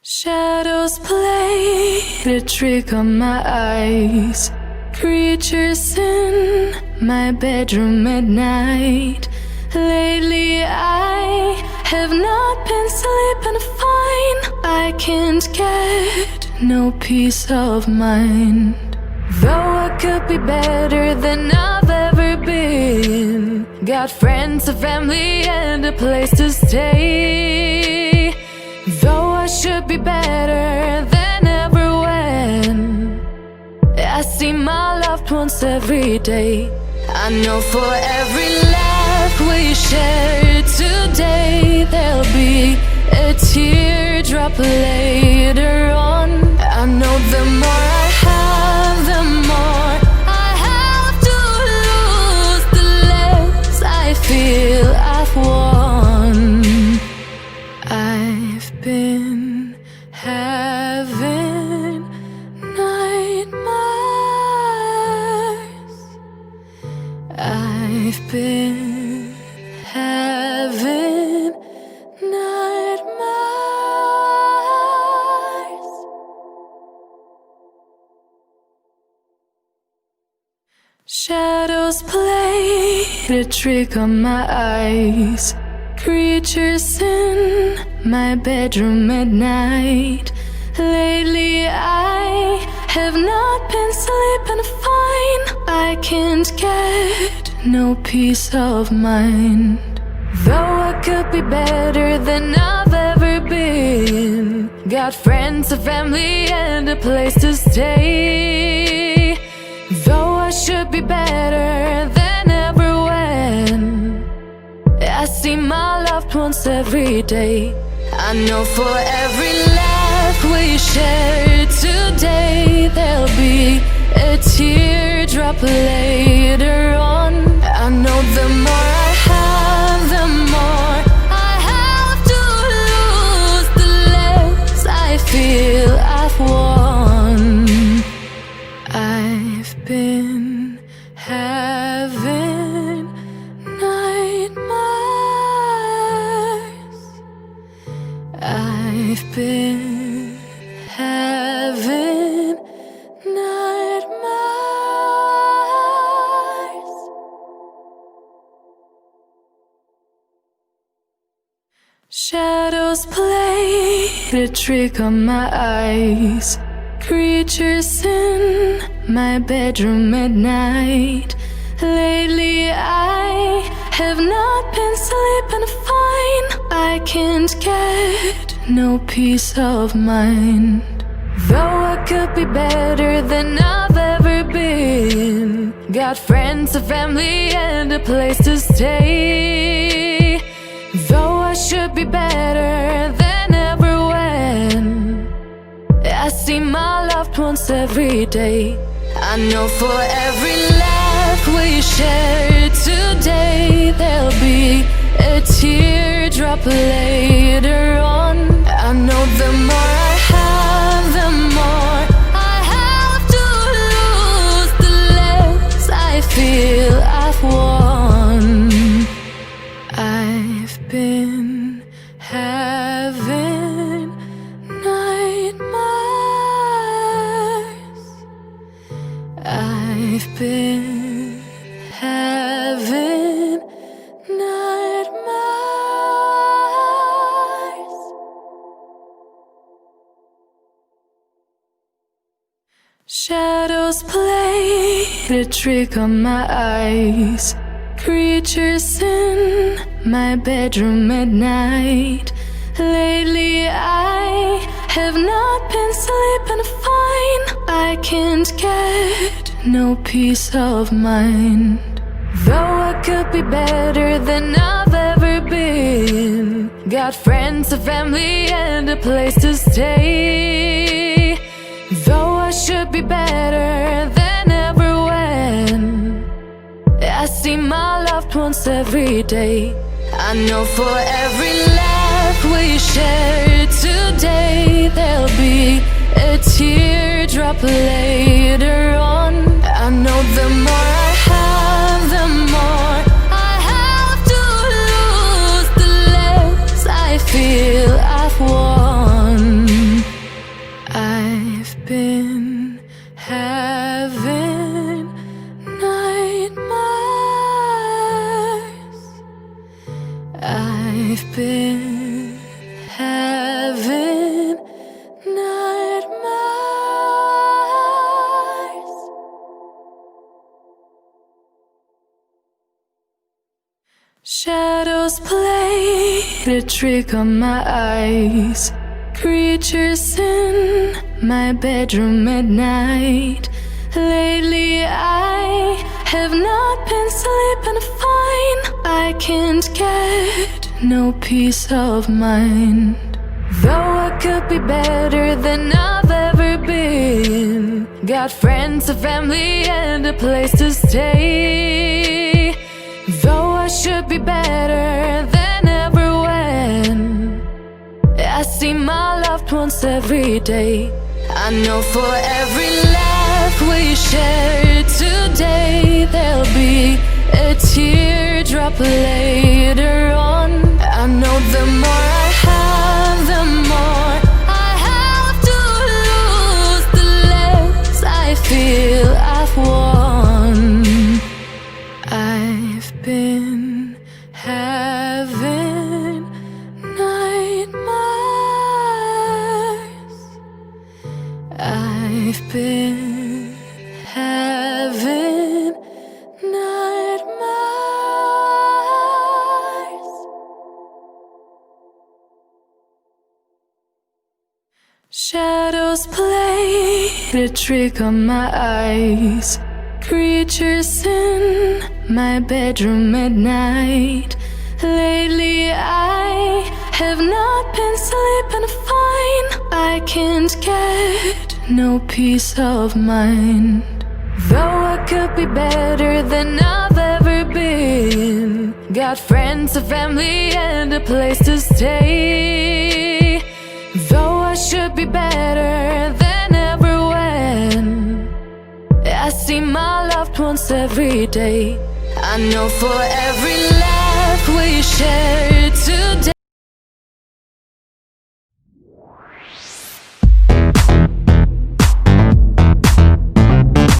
Shadows played a trick on my eyes. Creatures in my bedroom at night. Lately I have not been sleeping fine. I can't get no peace of mind. Though I could be better than I've ever been. Got friends, a family, and a place to stay. Though I should be better than ever when I see my loved ones every day. I know for every laugh we share today, there'll be a teardrop later on. I know the more I have, the more I have to lose, the less I feel I've won. I've been having nightmares. I've been having nightmares. Shadows played a trick on my eyes. Creatures in my bedroom at night. Lately I have not been sleeping fine. I can't get no peace of mind. Though I could be better than I've ever been. Got friends, a family, and a place to stay. Though I should be better than ever when I see my loved ones every day. I know for every laugh we share today, there'll be a teardrop later on. I know the more I have, the more I have to lose, the less I feel I've won. I've been having nightmares. I've been having nightmares. Shadows played a trick on my eyes. Creatures in my bedroom at night. Lately I have not been sleeping fine. I can't get no peace of mind. Though I could be better than I've ever been. Got friends, a family, and a place to stay. Though I should be better than ever when I see my loved ones every day. I know for every laugh we share today, there'll be a teardrop later on. I know the more I have, the more I have to lose, the less I feel I've won. I've been having nightmares. I've been having nightmares. Shadows played a trick on my eyes. Creatures in my bedroom at night. Lately I have not been sleeping fine. I can't get no peace of mind. Though I could be better than I've ever been. Got friends, a family, and a place to stay. Though I should be better than ever when I see my loved ones every day. I know for every laugh we share today, there'll be a teardrop later on. I know the more I have, the more I have to lose, the less I feel I've been having nightmares. I've been having nightmares. Shadows played a trick on my eyes. Creatures in my bedroom at night. Lately I have not been sleeping fine. I can't get no peace of mind. Though I could be better than I've ever been. Got friends, a family, and a place to stay. Though I should be better than ever when I see my loved ones every day. I know for every laugh we share today, there'll be a teardrop later on. I know the more I have, the more I have to lose, the less I feel I've won. Shadows played a trick on my eyes. Creatures in my bedroom at night. Lately I have not been sleeping fine. I can't get no peace of mind. Though I could be better than I've ever been. Got friends, a family, and a place to stay. Though I should be better than ever when I see my loved ones every day. I know for every laugh we share today, there'll be a teardrop later on. I know the more I have, the more I have to lose, the less I feel I've won. I've been having nightmares. I've been having nightmares. Shadows played a trick on my eyes. Creatures in my bedroom at night. Lately I have not been sleeping fine. I can't get no peace of mind. Though I could be better than I've ever been. Got friends, a family, and a place to stay. Though I should be better than ever when I see my loved ones every day. I know for every laugh we share today.